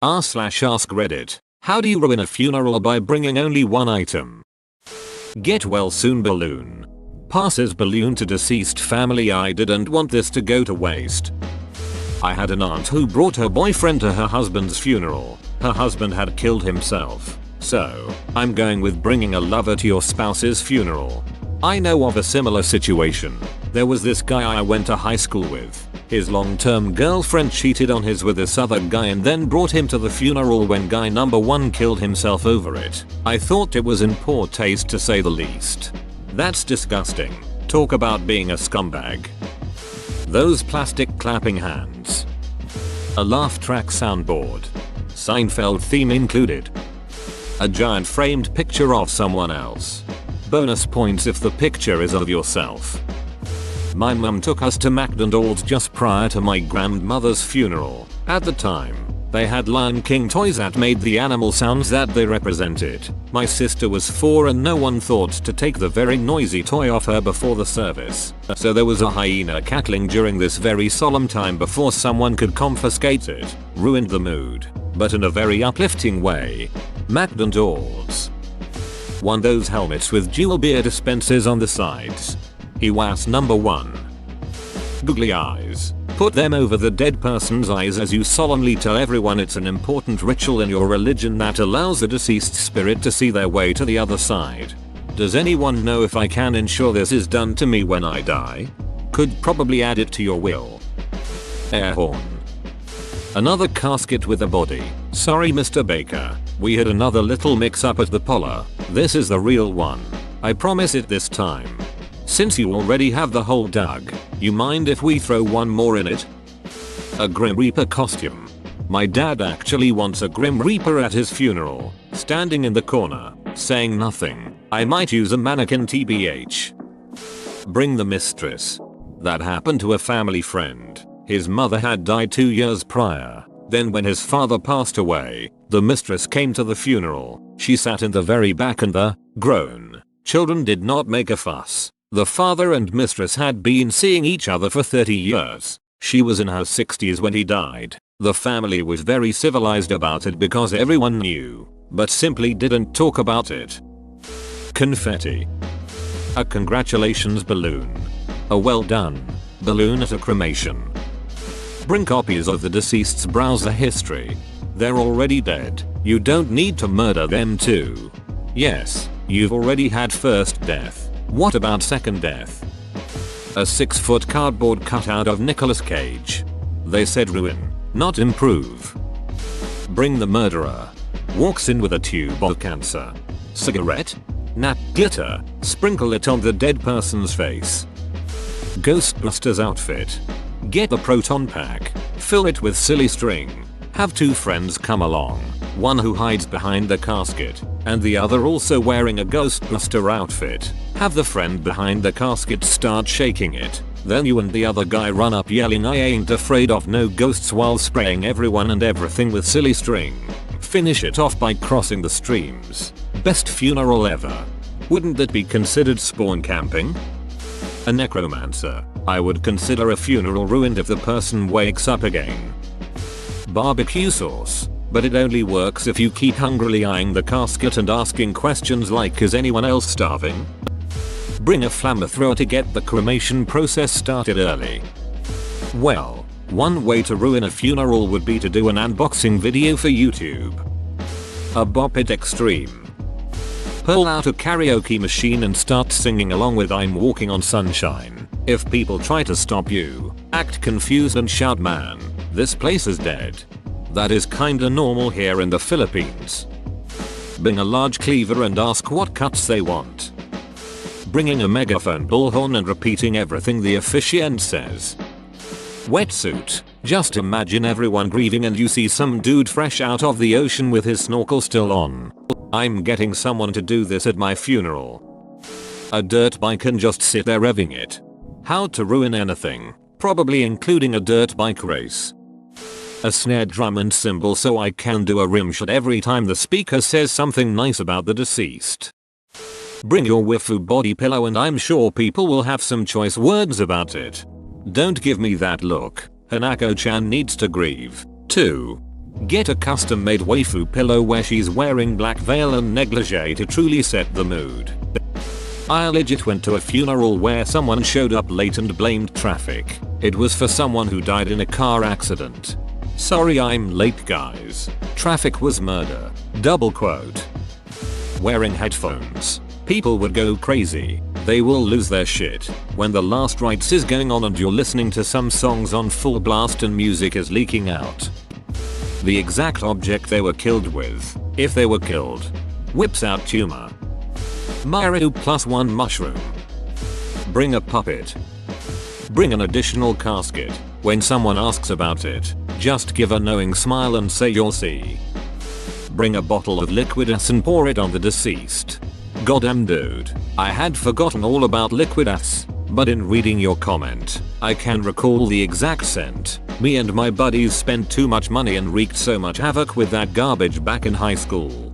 r/ask Reddit. How do you ruin a funeral by bringing only one item? Get well soon balloon. Passes balloon to deceased family. I didn't want this to go to waste. I had an aunt who brought her boyfriend to her husband's funeral. Her husband had killed himself. So, I'm going with bringing a lover to your spouse's funeral. I know of a similar situation. There was this guy I went to high school with. His long-term girlfriend cheated on his with this other guy and then brought him to the funeral when guy number 1 killed himself over it. I thought it was in poor taste to say the least. That's disgusting. Talk about being a scumbag. Those plastic clapping hands. A laugh track soundboard. Seinfeld theme included. A giant framed picture of someone else. Bonus points if the picture is of yourself. My mum took us to McDonald's just prior to my grandmother's funeral. At the time, they had Lion King toys that made the animal sounds that they represented. My sister was 4 and no one thought to take the very noisy toy off her before the service. So there was a hyena cackling during this very solemn time before someone could confiscate it. Ruined the mood, but in a very uplifting way. McDonald's. One those helmets with dual beer dispensers on the sides. He was number 1. Googly eyes. Put them over the dead person's eyes as you solemnly tell everyone it's an important ritual in your religion that allows the deceased spirit to see their way to the other side. Does anyone know if I can ensure this is done to me when I die? Could probably add it to your will. Air horn. Another casket with a body. Sorry Mr. Baker. We had another little mix up at the Polar. This is the real one. I promise it this time. Since you already have the hole dug, you mind if we throw one more in it? A Grim Reaper costume. My dad actually wants a Grim Reaper at his funeral, standing in the corner, saying nothing. I might use a mannequin tbh. Bring the mistress. That happened to a family friend. His mother had died 2 years prior. Then when his father passed away, the mistress came to the funeral. She sat in the very back and the grown children did not make a fuss. The father and mistress had been seeing each other for 30 years. She was in her 60s when he died. The family was very civilized about it because everyone knew, but simply didn't talk about it. Confetti. A congratulations balloon. A well done balloon at a cremation. Bring copies of the deceased's browser history. They're already dead. You don't need to murder them too. Yes, you've already had first death. What about second death? A 6-foot cardboard cutout of Nicolas Cage. They said ruin, not improve. Bring the murderer. Walks in with a tube of cancer. Cigarette? Nat glitter. Sprinkle it on the dead person's face. Ghostbusters outfit. Get the proton pack. Fill it with silly string. Have 2 friends come along. One who hides behind the casket, and the other also wearing a Ghostbuster outfit. Have the friend behind the casket start shaking it. Then you and the other guy run up yelling I ain't afraid of no ghosts while spraying everyone and everything with silly string. Finish it off by crossing the streams. Best funeral ever. Wouldn't that be considered spawn camping? A necromancer. I would consider a funeral ruined if the person wakes up again. Barbecue sauce. But it only works if you keep hungrily eyeing the casket and asking questions like is anyone else starving? Bring a flamethrower to get the cremation process started early. Well, one way to ruin a funeral would be to do an unboxing video for YouTube. A Bop It Extreme. Pull out a karaoke machine and start singing along with I'm Walking on Sunshine. If people try to stop you, act confused and shout man, this place is dead. That is kinda normal here in the Philippines. Bring a large cleaver and ask what cuts they want. Bringing a megaphone bullhorn and repeating everything the officiant says. Wetsuit. Just imagine everyone grieving and you see some dude fresh out of the ocean with his snorkel still on. I'm getting someone to do this at my funeral. A dirt bike and just sit there revving it. How to ruin anything, probably including a dirt bike race. A snare drum and cymbal so I can do a rim shot every time the speaker says something nice about the deceased. Bring your waifu body pillow and I'm sure people will have some choice words about it. Don't give me that look. Hanako-chan needs to grieve. 2. Get a custom made waifu pillow where she's wearing black veil and negligee to truly set the mood. I legit went to a funeral where someone showed up late and blamed traffic. It was for someone who died in a car accident. Sorry I'm late guys. Traffic was murder. Double quote. Wearing headphones. People would go crazy. They will lose their shit when the last rites is going on and you're listening to some songs on full blast and music is leaking out. The exact object they were killed with, if they were killed. Whips out tumor. Mario +1 mushroom. Bring a puppet. Bring an additional casket. When someone asks about it, just give a knowing smile and say you'll see. Bring a bottle of liquid ass and pour it on the deceased. Goddamn dude, I had forgotten all about liquid ass, but in reading your comment, I can recall the exact scent. Me and my buddies spent too much money and wreaked so much havoc with that garbage back in high school.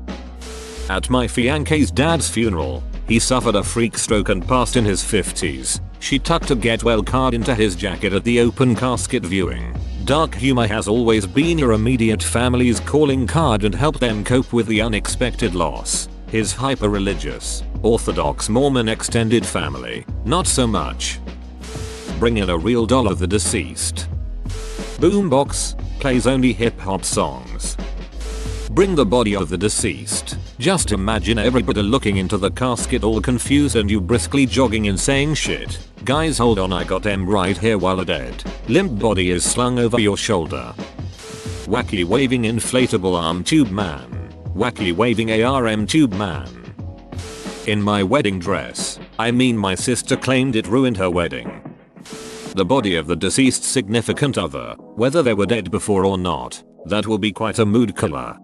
At my fiance's dad's funeral, he suffered a freak stroke and passed in his 50s. She tucked a get well card into his jacket at the open casket viewing. Dark humor has always been your immediate family's calling card and helped them cope with the unexpected loss. His hyper-religious, Orthodox Mormon extended family, not so much. Bring in a real doll of the deceased. Boombox, plays only hip-hop songs. Bring the body of the deceased. Just imagine everybody looking into the casket all confused and you briskly jogging in saying shit. Guys hold on, I got em right here while dead. Limp body is slung over your shoulder. Wacky waving inflatable arm tube man. Wacky waving ARM tube man. In my wedding dress, I mean my sister claimed it ruined her wedding. The body of the deceased significant other, whether they were dead before or not, that will be quite a mood killer.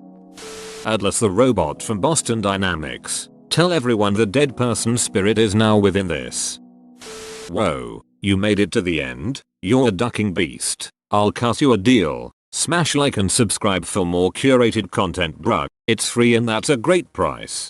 Atlas the robot from Boston Dynamics. Tell everyone the dead person's spirit is now within this. Whoa, you made it to the end? You're a ducking beast. I'll cut you a deal. Smash like and subscribe for more curated content bruh. It's free and that's a great price.